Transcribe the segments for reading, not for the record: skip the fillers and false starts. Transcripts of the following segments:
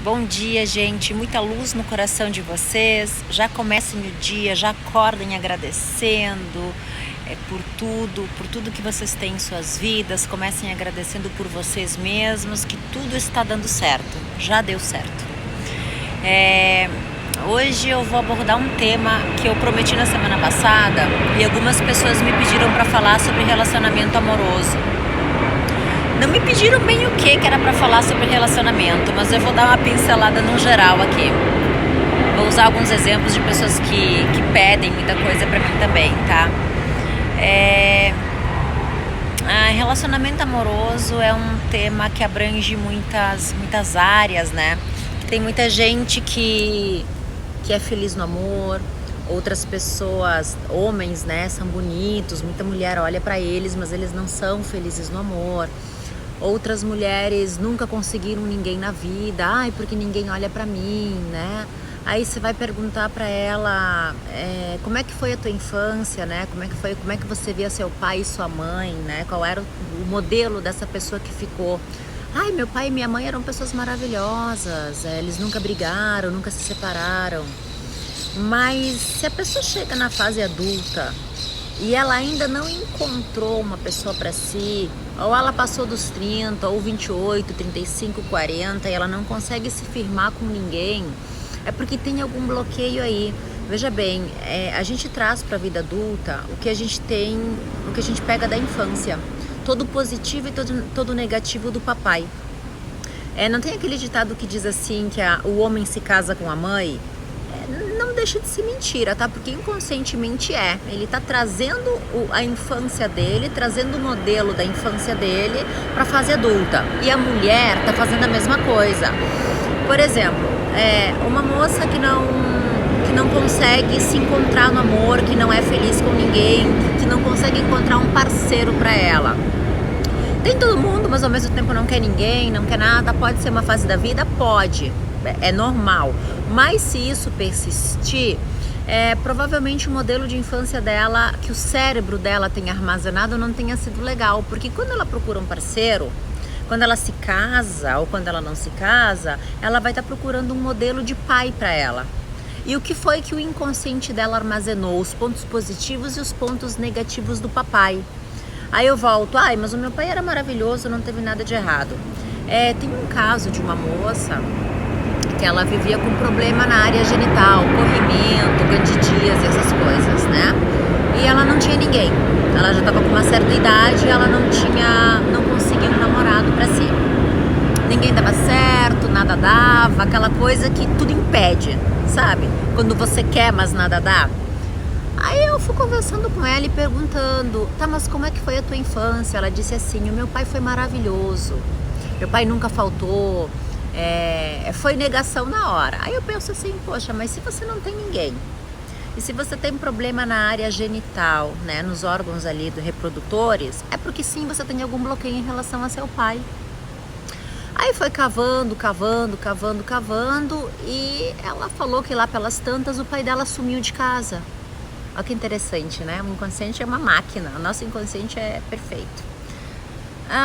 Bom dia, gente. Muita luz no coração de vocês. Já comecem o dia, já acordem agradecendo por tudo que vocês têm em suas vidas. Comecem agradecendo por vocês mesmos, que tudo está dando certo. Já deu certo. Hoje eu vou abordar um tema que eu prometi na semana passada e algumas pessoas me pediram para falar sobre relacionamento amoroso. Não me pediram bem o que era para falar sobre relacionamento, mas eu vou dar uma pincelada no geral aqui. Vou usar alguns exemplos de pessoas que pedem muita coisa para mim também, tá? Relacionamento amoroso é um tema que abrange muitas áreas, né? Tem muita gente que é feliz no amor, outras pessoas, homens, né, são bonitos, muita mulher olha para eles, mas eles não são felizes no amor. Outras mulheres nunca conseguiram ninguém na vida, porque ninguém olha pra mim, né? Aí você vai perguntar pra ela como é que foi a tua infância, né? Como é que você via seu pai e sua mãe, né? Qual era o modelo dessa pessoa que ficou? Meu pai e minha mãe eram pessoas maravilhosas, eles nunca brigaram, nunca se separaram. Mas se a pessoa chega na fase adulta e ela ainda não encontrou uma pessoa para si, ou ela passou dos 30, ou 28, 35, 40, e ela não consegue se firmar com ninguém, é porque tem algum bloqueio aí. Veja bem, a gente traz para a vida adulta o que a gente tem, o que a gente pega da infância, todo positivo e todo negativo do papai. Não tem aquele ditado que diz assim que o homem se casa com a mãe? Não deixa de ser mentira, tá? Porque inconscientemente ele tá trazendo a infância dele, trazendo o modelo da infância dele para a fase adulta. E a mulher tá fazendo a mesma coisa. Por exemplo, uma moça que não consegue se encontrar no amor, que não é feliz com ninguém, que não consegue encontrar um parceiro para ela. Tem todo mundo, mas ao mesmo tempo não quer ninguém, não quer nada. Pode ser uma fase da vida? Pode. É normal, mas se isso persistir, provavelmente o modelo de infância dela, que o cérebro dela tem armazenado, não tenha sido legal, porque quando ela procura um parceiro, quando ela se casa ou quando ela não se casa, ela vai estar procurando um modelo de pai para ela. E o que foi que o inconsciente dela armazenou? Os pontos positivos e os pontos negativos do papai. Aí eu volto, mas o meu pai era maravilhoso, não teve nada de errado. Tem um caso de uma moça que ela vivia com problema na área genital, corrimento, candidias e essas coisas, né? E ela não tinha ninguém. Ela já estava com uma certa idade e ela não conseguia um namorado para si. Ninguém dava certo, nada dava, aquela coisa que tudo impede, sabe? Quando você quer, mas nada dá. Aí eu fui conversando com ela e perguntando, mas como é que foi a tua infância? Ela disse assim, o meu pai foi maravilhoso, meu pai nunca faltou. Foi negação na hora. Aí eu penso assim, poxa, mas se você não tem ninguém, e se você tem problema na área genital, né, nos órgãos ali reprodutores, é porque sim, você tem algum bloqueio em relação a seu pai. Aí foi cavando, e ela falou que lá pelas tantas o pai dela sumiu de casa. Olha que interessante, né? O inconsciente é uma máquina, o nosso inconsciente é perfeito.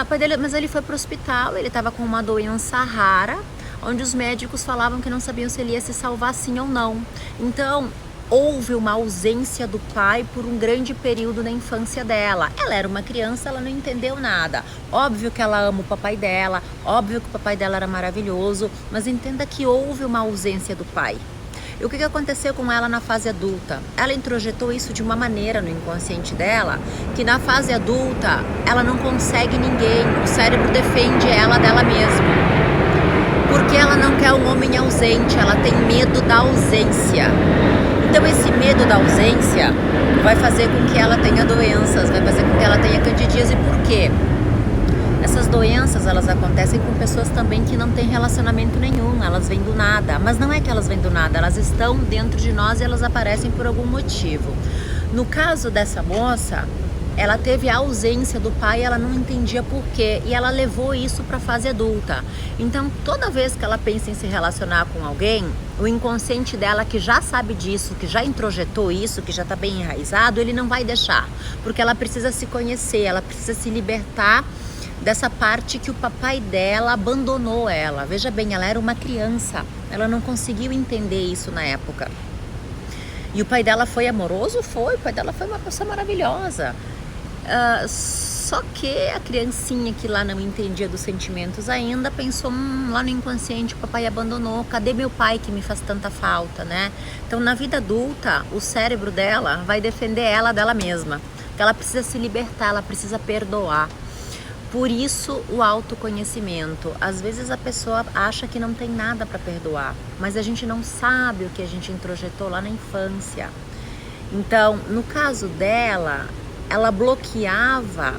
Pai dele, mas ele foi para o hospital, ele estava com uma doença rara, onde os médicos falavam que não sabiam se ele ia se salvar sim ou não. Então, houve uma ausência do pai por um grande período na infância dela. Ela era uma criança, ela não entendeu nada. Óbvio que ela ama o papai dela, óbvio que o papai dela era maravilhoso, mas entenda que houve uma ausência do pai. E o que aconteceu com ela na fase adulta? Ela introjetou isso de uma maneira no inconsciente dela, que na fase adulta ela não consegue ninguém, o cérebro defende ela dela mesma. Porque ela não quer um homem ausente, ela tem medo da ausência. Então esse medo da ausência vai fazer com que ela tenha doenças, vai fazer com que ela tenha candidíase. E por quê? Essas doenças, elas acontecem com pessoas também que não têm relacionamento nenhum, elas vêm do nada. Mas não é que elas vêm do nada, elas estão dentro de nós e elas aparecem por algum motivo. No caso dessa moça, ela teve a ausência do pai, ela não entendia por quê, e ela levou isso para a fase adulta. Então, toda vez que ela pensa em se relacionar com alguém, o inconsciente dela, que já sabe disso, que já introjetou isso, que já está bem enraizado, ele não vai deixar, porque ela precisa se conhecer, ela precisa se libertar dessa parte que o papai dela abandonou ela. Veja bem, ela era uma criança, ela não conseguiu entender isso na época. E o pai dela foi amoroso? Foi, o pai dela foi uma pessoa maravilhosa. Só que a criancinha que lá não entendia dos sentimentos ainda pensou, lá no inconsciente o papai abandonou, cadê meu pai que me faz tanta falta, né? Então na vida adulta, o cérebro dela vai defender ela dela mesma, que ela precisa se libertar, ela precisa perdoar. Por isso o autoconhecimento. Às vezes a pessoa acha que não tem nada para perdoar, mas a gente não sabe o que a gente introjetou lá na infância. Então, no caso dela, ela bloqueava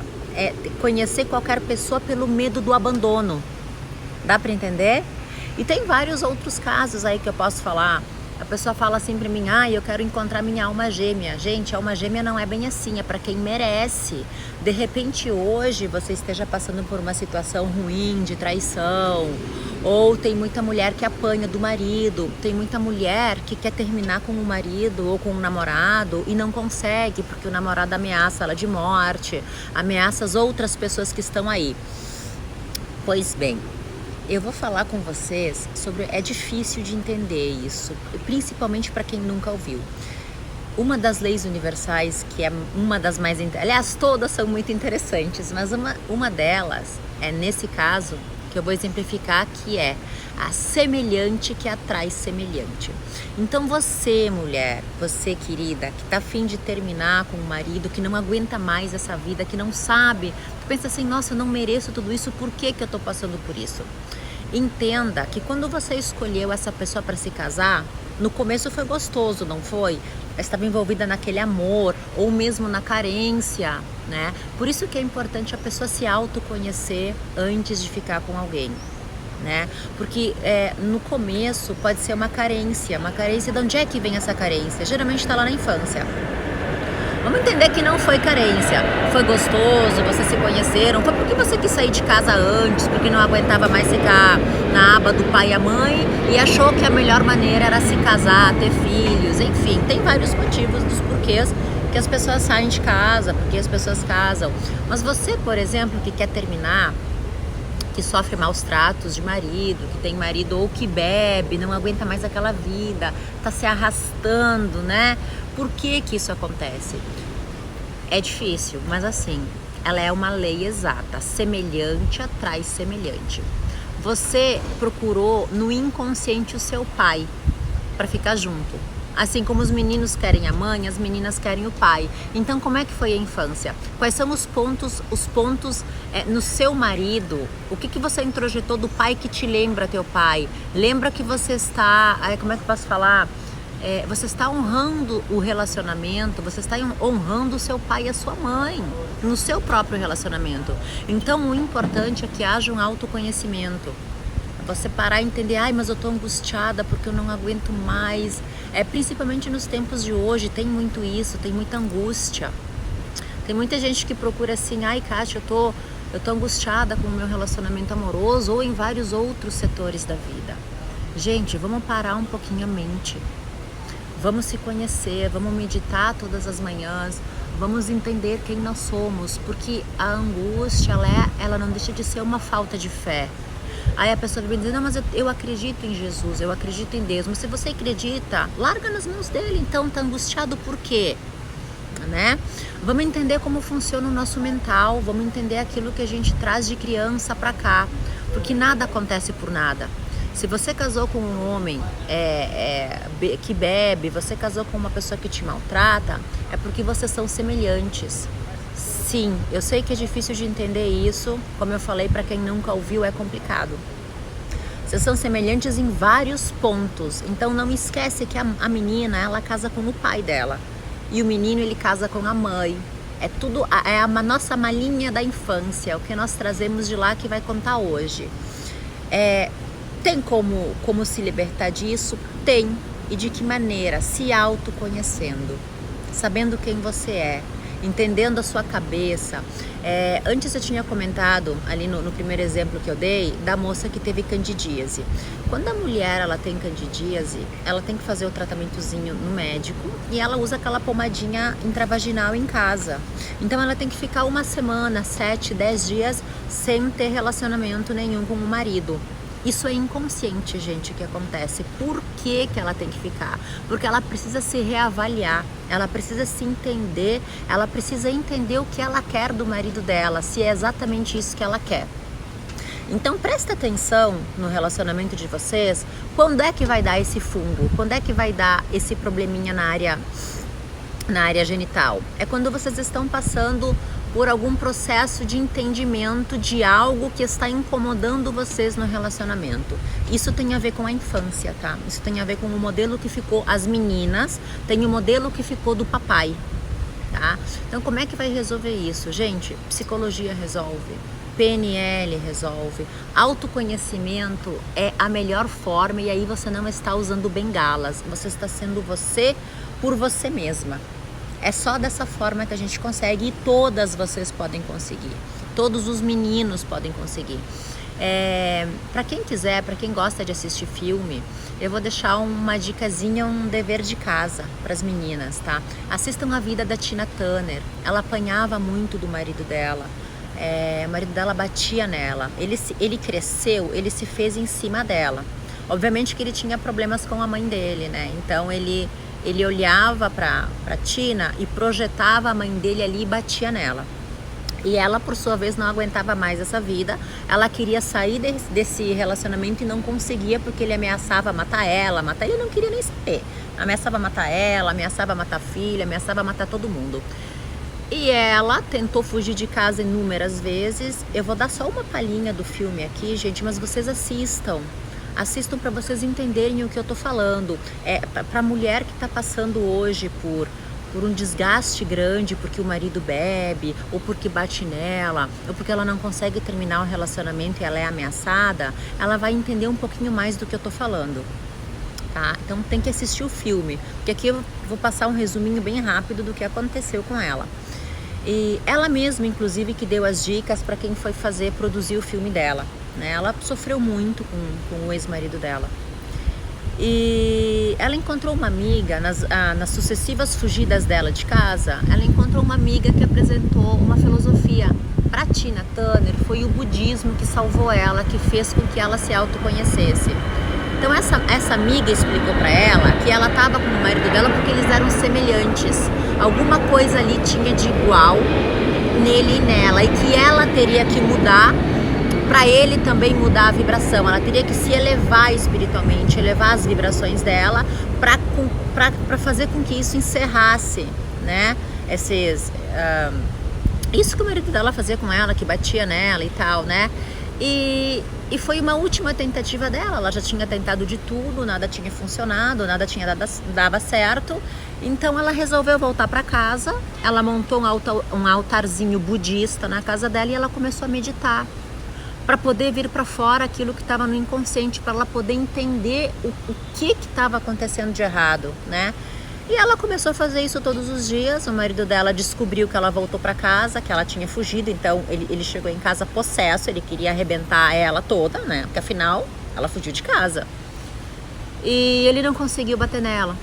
conhecer qualquer pessoa pelo medo do abandono. Dá para entender? E tem vários outros casos aí que eu posso falar. A pessoa fala assim pra mim, eu quero encontrar minha alma gêmea. Gente, a alma gêmea não é bem assim, é pra quem merece. De repente hoje você esteja passando por uma situação ruim de traição, ou tem muita mulher que apanha do marido, tem muita mulher que quer terminar com o marido ou com o namorado e não consegue, porque o namorado ameaça ela de morte, ameaça as outras pessoas que estão aí. Pois bem, eu vou falar com vocês sobre... É difícil de entender isso, principalmente para quem nunca ouviu. Uma das leis universais, que é uma das mais... Aliás, todas são muito interessantes, mas uma delas é, nesse caso, que eu vou exemplificar, que é a semelhante que atrai semelhante. Então você, mulher, você querida, que tá a fim de terminar com o marido, que não aguenta mais essa vida, que não sabe, tu pensa assim, nossa, eu não mereço tudo isso, por que que eu tô passando por isso? Entenda que quando você escolheu essa pessoa para se casar, no começo foi gostoso, não foi? Estava envolvida naquele amor, ou mesmo na carência, né? Por isso que é importante a pessoa se autoconhecer antes de ficar com alguém, né? Porque no começo pode ser uma carência. De onde é que vem essa carência? Geralmente está lá na infância. Vamos entender que não foi carência, foi gostoso, vocês se conheceram, foi porque você quis sair de casa antes, porque não aguentava mais ficar na aba do pai e a mãe e achou que a melhor maneira era se casar, ter filhos, enfim, tem vários motivos dos porquês que as pessoas saem de casa, porque as pessoas casam. Mas você, por exemplo, que quer terminar, que sofre maus tratos de marido, que tem marido ou que bebe, não aguenta mais aquela vida, tá se arrastando, né? Por que que isso acontece? É difícil, mas assim, ela é uma lei exata, semelhante atrai semelhante. Você procurou no inconsciente o seu pai para ficar junto. Assim como os meninos querem a mãe, as meninas querem o pai. Então, como é que foi a infância? Quais são os pontos no seu marido? O que você introjetou do pai que te lembra teu pai? Lembra que você está... Como é que eu posso falar? Você está honrando o relacionamento, você está honrando o seu pai e a sua mãe no seu próprio relacionamento. Então, o importante é que haja um autoconhecimento. Você parar e entender, mas eu tô angustiada porque eu não aguento mais. Principalmente nos tempos de hoje, tem muito isso, tem muita angústia. Tem muita gente que procura assim, Kátia, eu tô angustiada com o meu relacionamento amoroso ou em vários outros setores da vida. Gente, vamos parar um pouquinho a mente. Vamos se conhecer, vamos meditar todas as manhãs, vamos entender quem nós somos, porque a angústia, ela não deixa de ser uma falta de fé. Aí a pessoa vai dizer, não, mas eu acredito em Jesus, eu acredito em Deus. Mas se você acredita, larga nas mãos dele, então tá angustiado por quê? Né? Vamos entender como funciona o nosso mental, vamos entender aquilo que a gente traz de criança pra cá, porque nada acontece por nada. Se você casou com um homem que bebe, você casou com uma pessoa que te maltrata, é porque vocês são semelhantes. Sim, eu sei que é difícil de entender isso, como eu falei, para quem nunca ouviu é complicado. Vocês são semelhantes em vários pontos, então não esquece que a menina, ela casa com o pai dela, e o menino, ele casa com a mãe. É tudo, a nossa malinha da infância, o que nós trazemos de lá que vai contar hoje. Tem como se libertar disso? Tem. E de que maneira? Se autoconhecendo, sabendo quem você é. entendendo a sua cabeça. Antes eu tinha comentado ali no primeiro exemplo que eu dei da moça que teve candidíase. Quando a mulher ela tem candidíase, ela tem que fazer o tratamentozinho no médico e ela usa aquela pomadinha intravaginal em casa. Então ela tem que ficar uma semana, 7, 10 dias sem ter relacionamento nenhum com o marido. Isso é inconsciente, gente, que acontece. Por que ela tem que ficar? Porque ela precisa se reavaliar, ela precisa se entender, ela precisa entender o que ela quer do marido dela, se é exatamente isso que ela quer. Então presta atenção no relacionamento de vocês, quando é que vai dar esse fungo, quando é que vai dar esse probleminha na área genital. É quando vocês estão passando por algum processo de entendimento de algo que está incomodando vocês no relacionamento. Isso tem a ver com a infância, tá? Isso tem a ver com o modelo que ficou, as meninas tem o modelo que ficou do papai, tá? Então como é que vai resolver isso? Gente, psicologia resolve, PNL resolve, autoconhecimento é a melhor forma e aí você não está usando bengalas, você está sendo você por você mesma. É só dessa forma que a gente consegue e todas vocês podem conseguir. Todos os meninos podem conseguir. Para quem quiser, para quem gosta de assistir filme, eu vou deixar uma dicasinha, um dever de casa para as meninas, tá? Assistam A Vida da Tina Turner. Ela apanhava muito do marido dela. O marido dela batia nela. Ele cresceu, ele se fez em cima dela. Obviamente que ele tinha problemas com a mãe dele, né? Então ele olhava para Tina e projetava a mãe dele ali e batia nela. E ela, por sua vez, não aguentava mais essa vida. Ela queria sair desse relacionamento e não conseguia porque ele ameaçava matar ela. Ele não queria nem saber. Ameaçava matar ela, ameaçava matar a filha, ameaçava matar todo mundo. E ela tentou fugir de casa inúmeras vezes. Eu vou dar só uma palhinha do filme aqui, gente, mas vocês assistam. Assistam para vocês entenderem o que eu tô falando. Para a mulher que está passando hoje por um desgaste grande porque o marido bebe, ou porque bate nela, ou porque ela não consegue terminar o relacionamento e ela é ameaçada, ela vai entender um pouquinho mais do que eu tô falando, tá? Então tem que assistir o filme, porque aqui eu vou passar um resuminho bem rápido do que aconteceu com ela. E ela mesma, inclusive, que deu as dicas para quem foi produzir o filme dela. Né? Ela sofreu muito com o ex-marido dela. E ela encontrou uma amiga, nas sucessivas fugidas dela de casa, ela encontrou uma amiga que apresentou uma filosofia. Para Tina Turner, foi o budismo que salvou ela, que fez com que ela se autoconhecesse. Então essa amiga explicou para ela que ela estava com o marido dela porque eles eram semelhantes. Alguma coisa ali tinha de igual nele e nela, e que ela teria que mudar para ele também mudar a vibração. Ela teria que se elevar espiritualmente, elevar as vibrações dela para fazer com que isso encerrasse, né? Isso que o marido dela fazia com ela, que batia nela e tal, né? E foi uma última tentativa dela. Ela já tinha tentado de tudo, nada tinha funcionado, nada dava certo. Então ela resolveu voltar para casa. Ela montou um altarzinho budista na casa dela e ela começou a meditar para poder vir para fora aquilo que estava no inconsciente, para ela poder entender o que estava acontecendo de errado, né? E ela começou a fazer isso todos os dias. O marido dela descobriu que ela voltou para casa, que ela tinha fugido. Então ele chegou em casa possesso, ele queria arrebentar ela toda, né? Porque afinal ela fugiu de casa. E ele não conseguiu bater nela.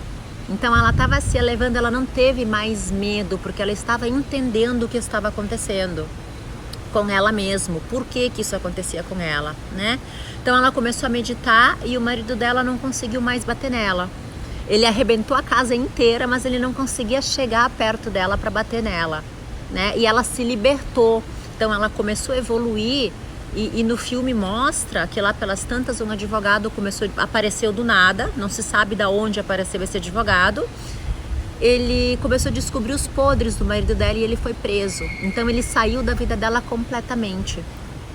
Então ela estava se elevando, ela não teve mais medo, porque ela estava entendendo o que estava acontecendo com ela mesma, por que isso acontecia com ela, né? Então ela começou a meditar e o marido dela não conseguiu mais bater nela. Ele arrebentou a casa inteira, mas ele não conseguia chegar perto dela para bater nela, né? E ela se libertou. Então ela começou a evoluir e no filme mostra que lá pelas tantas um advogado apareceu do nada, não se sabe de onde apareceu esse advogado. Ele começou a descobrir os podres do marido dela e ele foi preso. Então ele saiu da vida dela completamente.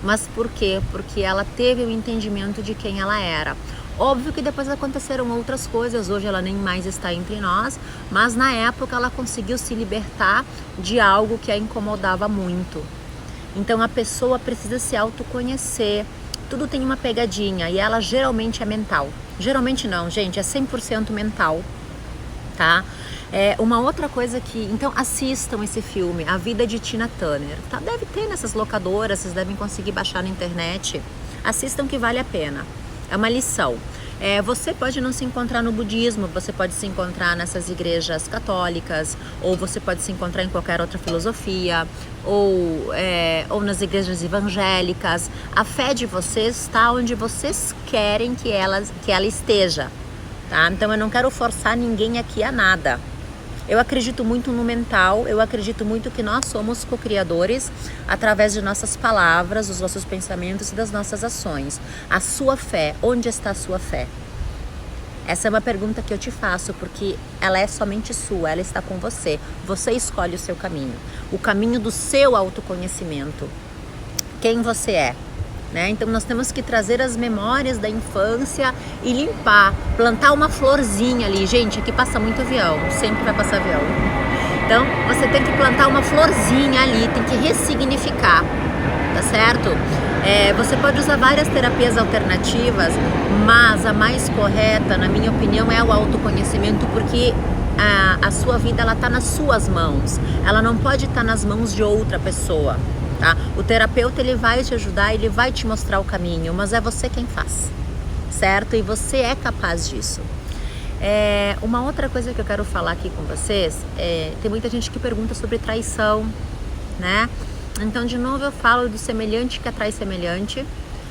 Mas por quê? Porque ela teve o entendimento de quem ela era. Óbvio que depois aconteceram outras coisas, hoje ela nem mais está entre nós, mas na época ela conseguiu se libertar de algo que a incomodava muito. Então a pessoa precisa se autoconhecer. Tudo tem uma pegadinha e ela geralmente é mental. Geralmente não, gente, é 100% mental. tá? Uma outra coisa que... Então assistam esse filme, A Vida de Tina Turner, tá? Deve ter nessas locadoras, vocês devem conseguir baixar na internet. Assistam que vale a pena. É uma lição. Você pode não se encontrar no budismo, você pode se encontrar nessas igrejas católicas, ou você pode se encontrar em qualquer outra filosofia, ou nas igrejas evangélicas. A fé de vocês está onde vocês querem que ela esteja, tá? Então eu não quero forçar ninguém aqui a nada. Eu acredito muito no mental, eu acredito muito que nós somos co-criadores através de nossas palavras, dos nossos pensamentos e das nossas ações. A sua fé, onde está a sua fé? Essa é uma pergunta que eu te faço, porque ela é somente sua, ela está com você. Você escolhe o seu caminho, o caminho do seu autoconhecimento. Quem você é? Né? Então nós temos que trazer as memórias da infância e limpar, plantar uma florzinha ali. Gente, aqui passa muito avião, sempre vai passar avião. Então você tem que plantar uma florzinha ali, tem que ressignificar, tá certo? Você pode usar várias terapias alternativas, mas a mais correta, na minha opinião, é o autoconhecimento, porque a sua vida ela tá nas suas mãos, ela não pode estar nas mãos de outra pessoa. Tá? O terapeuta ele vai te ajudar, ele vai te mostrar o caminho, mas é você quem faz, certo? E você é capaz disso. Uma outra coisa que eu quero falar aqui com vocês, tem muita gente que pergunta sobre traição, né? Então de novo eu falo do semelhante que atrai semelhante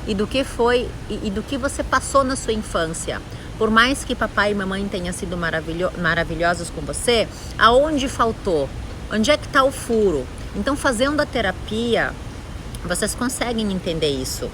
e do que foi e do que você passou na sua infância. Por mais que papai e mamãe tenham sido maravilhosos com você, aonde faltou? Onde é que está o furo? Então, fazendo a terapia, vocês conseguem entender isso.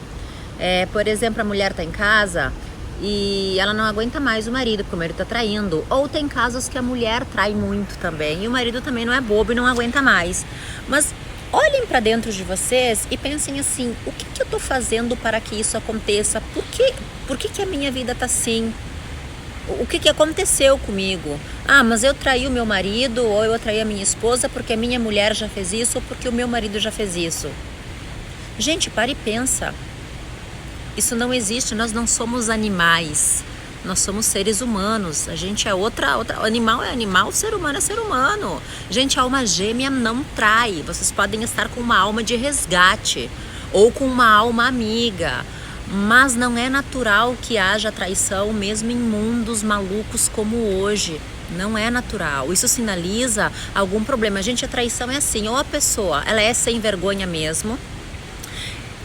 Por exemplo, a mulher está em casa e ela não aguenta mais o marido, porque o marido está traindo. Ou tem casos que a mulher trai muito também e o marido também não é bobo e não aguenta mais. Mas olhem para dentro de vocês e pensem assim, o que eu estou fazendo para que isso aconteça? Por que a minha vida está assim? O que aconteceu comigo? Mas eu traí o meu marido, ou eu traí a minha esposa porque a minha mulher já fez isso, ou porque o meu marido já fez isso. Gente, para e pensa. Isso não existe, nós não somos animais. Nós somos seres humanos. A gente é outra. Animal é animal, ser humano é ser humano. Gente, a alma gêmea não trai. Vocês podem estar com uma alma de resgate, ou com uma alma amiga. Mas não é natural que haja traição mesmo em mundos malucos como hoje. Não é natural. Isso sinaliza algum problema. Gente, a traição é assim, ou a pessoa, ela é sem vergonha mesmo.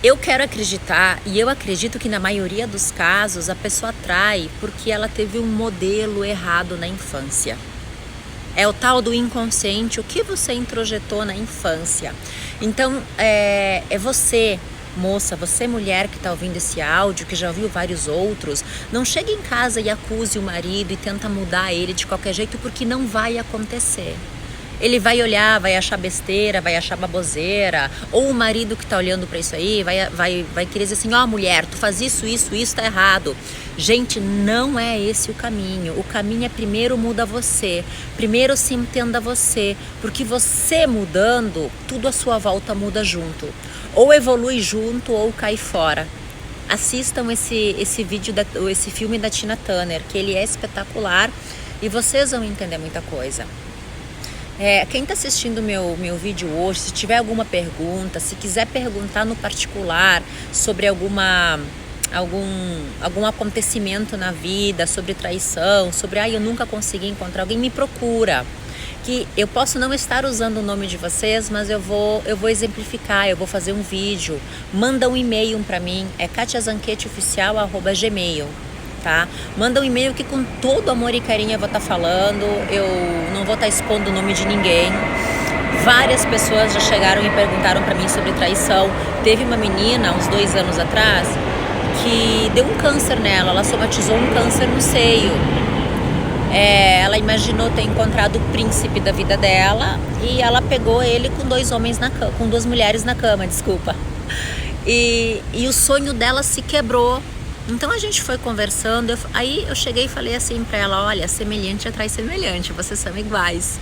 Eu quero acreditar, e eu acredito que na maioria dos casos a pessoa trai porque ela teve um modelo errado na infância. É o tal do inconsciente, o que você introjetou na infância. Então, é você... Moça, você mulher que está ouvindo esse áudio, que já ouviu vários outros, não chegue em casa e acuse o marido e tenta mudar ele de qualquer jeito, porque não vai acontecer. Ele vai olhar, vai achar besteira, vai achar baboseira, ou o marido que está olhando para isso aí vai querer dizer assim, mulher, tu faz isso tá errado. Gente, não é esse o caminho. O caminho é primeiro muda você, primeiro se entenda você, porque você mudando, tudo à sua volta muda junto. Ou evolui junto ou cai fora. Assistam esse filme da Tina Turner, que ele é espetacular e vocês vão entender muita coisa. Quem está assistindo meu vídeo hoje, se tiver alguma pergunta, se quiser perguntar no particular sobre algum acontecimento na vida, sobre traição, sobre eu nunca consegui encontrar alguém, me procura. Que eu posso não estar usando o nome de vocês, mas eu vou exemplificar, eu vou fazer um vídeo. Manda um e-mail para mim, katiazanqueteoficial@gmail, tá? Manda um e-mail que com todo amor e carinho eu vou estar falando, eu não vou estar expondo o nome de ninguém. Várias pessoas já chegaram e perguntaram para mim sobre traição. Teve uma menina, uns 2 anos atrás, que deu um câncer nela, ela somatizou um câncer no seio. Ela imaginou ter encontrado o príncipe da vida dela e ela pegou ele com 2 homens com 2 mulheres na cama, desculpa. E o sonho dela se quebrou. Então a gente foi conversando, aí eu cheguei e falei assim pra ela, olha, semelhante atrai semelhante, vocês são iguais.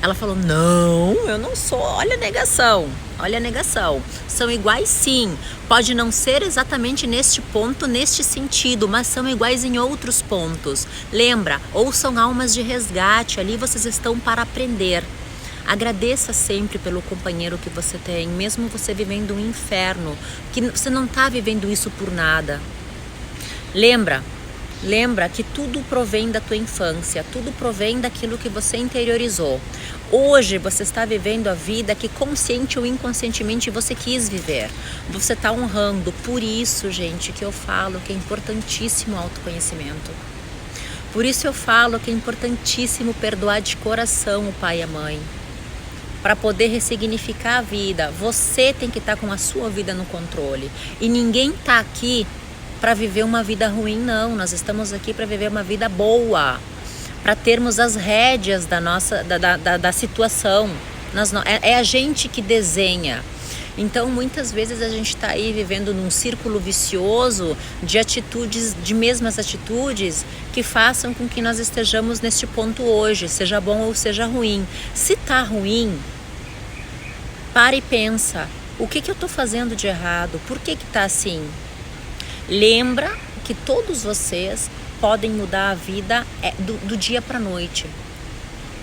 Ela falou, não, eu não sou, olha a negação, olha a negação. São iguais sim, pode não ser exatamente neste ponto, neste sentido, mas são iguais em outros pontos. Lembra, ou são almas de resgate, ali vocês estão para aprender. Agradeça sempre pelo companheiro que você tem, mesmo você vivendo um inferno, que você não está vivendo isso por nada. Lembra que tudo provém da tua infância, tudo provém daquilo que você interiorizou. Hoje você está vivendo a vida que consciente ou inconscientemente você quis viver. Você está honrando. Por isso, gente, que eu falo que é importantíssimo o autoconhecimento. Por isso eu falo que é importantíssimo perdoar de coração o pai e a mãe. Para poder ressignificar a vida, você tem que estar com a sua vida no controle. E ninguém está aqui para viver uma vida ruim, não. Nós estamos aqui para viver uma vida boa, para termos as rédeas da situação. É a gente que desenha. Então, muitas vezes a gente está aí vivendo num círculo vicioso de atitudes, de mesmas atitudes que façam com que nós estejamos neste ponto hoje, seja bom ou seja ruim. Se tá ruim, para e pensa, o que eu estou fazendo de errado? Por que tá assim? Lembra que todos vocês podem mudar a vida do dia para a noite,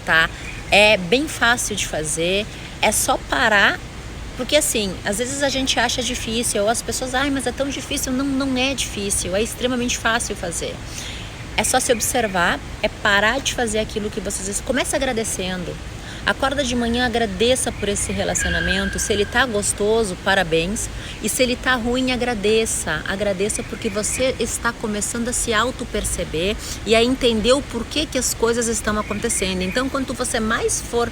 tá? É bem fácil de fazer, é só parar, porque assim, às vezes a gente acha difícil, ou as pessoas, mas é tão difícil. Não, não é difícil, é extremamente fácil fazer. É só se observar, é parar de fazer aquilo que vocês... Comece agradecendo. Acorda de manhã, agradeça por esse relacionamento. Se ele tá gostoso, parabéns. E se ele tá ruim, agradeça. Agradeça porque você está começando a se auto-perceber e a entender o porquê que as coisas estão acontecendo. Então, quanto você mais for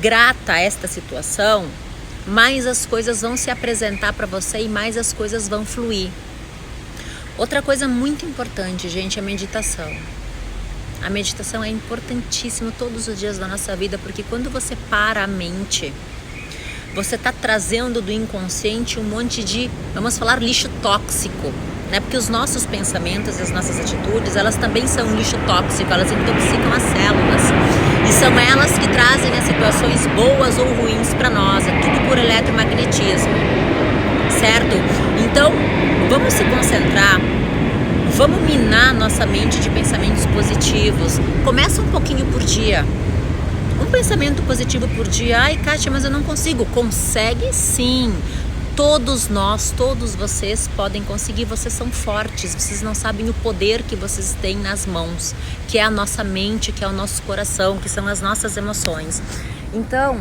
grata a esta situação, mais as coisas vão se apresentar para você e mais as coisas vão fluir. Outra coisa muito importante, gente, é a meditação. A meditação é importantíssima todos os dias da nossa vida, porque quando você para a mente, você está trazendo do inconsciente um monte de, vamos falar, lixo tóxico, né? Porque os nossos pensamentos e as nossas atitudes, elas também são lixo tóxico, elas intoxicam as células. E são elas que trazem as situações boas ou ruins para nós, é tudo por eletromagnetismo, certo? Então, vamos se concentrar. Vamos minar nossa mente de pensamentos positivos. Começa um pouquinho por dia. Um pensamento positivo por dia. Ai, Kátia, mas eu não consigo. Consegue sim. Todos nós, todos vocês podem conseguir. Vocês são fortes. Vocês não sabem o poder que vocês têm nas mãos, que é a nossa mente, que é o nosso coração, que são as nossas emoções. Então,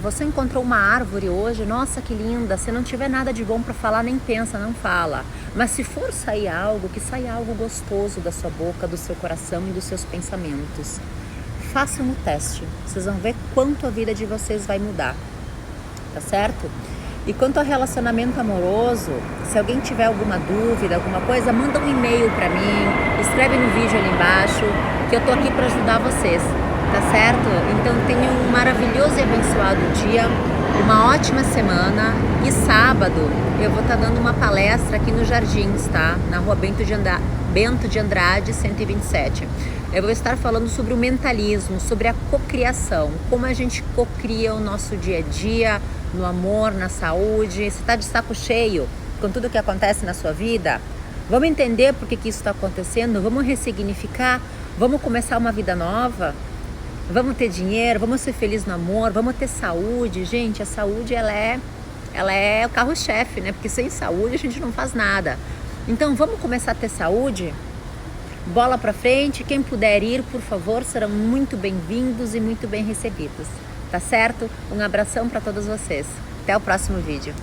você encontrou uma árvore hoje, nossa, que linda. Se não tiver nada de bom para falar, nem pensa, não fala. Mas se for sair algo, que saia algo gostoso da sua boca, do seu coração e dos seus pensamentos. Façam o teste, vocês vão ver quanto a vida de vocês vai mudar, tá certo? E quanto ao relacionamento amoroso, se alguém tiver alguma dúvida, alguma coisa, manda um e-mail para mim, escreve no vídeo ali embaixo, que eu tô aqui para ajudar vocês. Tá certo? Então tenha um maravilhoso e abençoado dia, uma ótima semana, e sábado eu vou estar dando uma palestra aqui no Jardins, tá? Na rua Bento de Andrade 127. Eu vou estar falando sobre o mentalismo, sobre a cocriação, como a gente cocria o nosso dia a dia, no amor, na saúde. Você está de saco cheio com tudo que acontece na sua vida? Vamos entender por que isso está acontecendo, vamos ressignificar, vamos começar uma vida nova. Vamos ter dinheiro, vamos ser felizes no amor, vamos ter saúde. Gente, a saúde ela é o carro-chefe, né? Porque sem saúde a gente não faz nada. Então vamos começar a ter saúde? Bola pra frente, quem puder ir, por favor, serão muito bem-vindos e muito bem recebidos. Tá certo? Um abração para todos vocês. Até o próximo vídeo.